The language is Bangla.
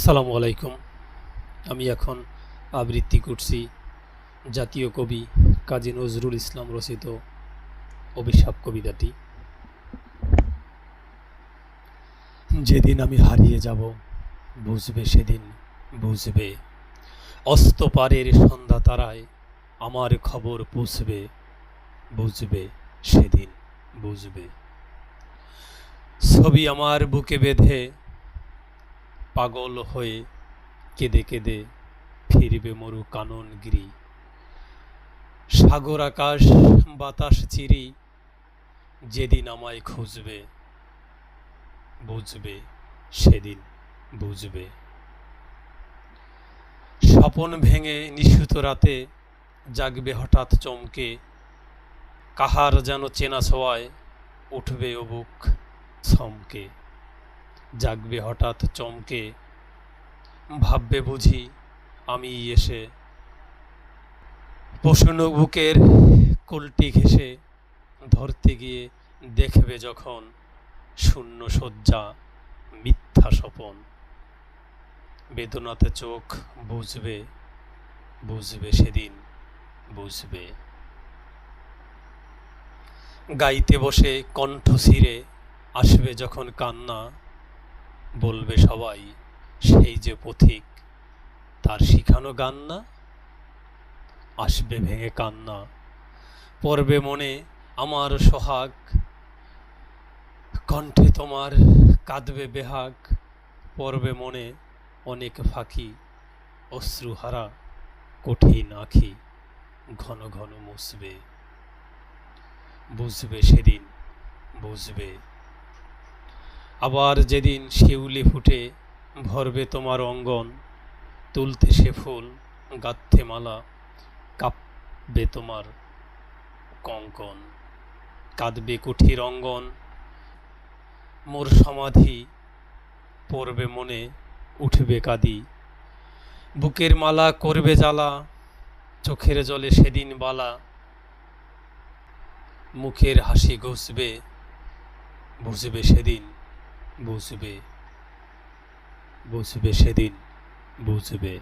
আসসালামু আলাইকুম। আমি এখন আবৃত্তি করছি জাতীয় কবি কাজী নজরুল ইসলাম রচিত অভিশাপ কবিতাটি। যেদিন আমি হারিয়ে যাব বুঝবে সেদিন বুঝবে, অস্ত পারের সন্ধ্যা তারায় আমার খবর পৌঁছবে, বুঝবে সেদিন বুঝবে। ছবি আমার বুকে বেঁধে পাগল হয়ে কেঁদে কেঁদে ফিরবে মরু কাননগিরি, সাগর আকাশ বাতাস চিরি যেদিন আমায় খুঁজবে, বুঝবে সেদিন বুঝবে। স্বপন ভেঙে নিশুত রাতে জাগবে হঠাৎ চমকে, কাহার যেন চেনা ছোঁয়ায় উঠবে ও বুক ছমকে। জাগবে হঠাৎ চমকে, ভাববে বুঝি আমি এসে, প্রশ্ন বুকের কুলটি ঘেঁষে ধরতে গিয়ে দেখবে যখন শূন্য শয্যা মিথ্যা স্বপন। বেদনাতে চোখ বুঝবে, বুঝবে সেদিন বুঝবে। গাইতে বসে কণ্ঠ ছিঁড়ে আসবে যখন কান্না, বলবে সবাই সেই যে পথিক তার শিখানো গান না। আসবে ভেঙে কান্না, পড়বে মনে আমার সোহাগ, কণ্ঠে তোমার কাঁদবে বেহাগ। পড়বে মনে অনেক ফাঁকি, অশ্রুহারা কঠিন আঁখি ঘন ঘন মুছবে, বুঝবে সেদিন বুঝবে। আবার যেদিন শিউলি ফুটে ভরবে তোমার অঙ্গন, তুলতে সে ফুল গাঁথতে মালা, কাঁপবে তোমার কঙ্কন। কাঁদবে কুঠির অঙ্গন মোর সমাধি, পড়বে মনে উঠবে কাঁদি। বুকের মালা করবে জ্বালা, চোখের জলে সেদিন বালা। মুখের হাসি ঘুষবে, বুঝবে সেদিন বুঝবে, বুঝবে সেদিন বুঝবে।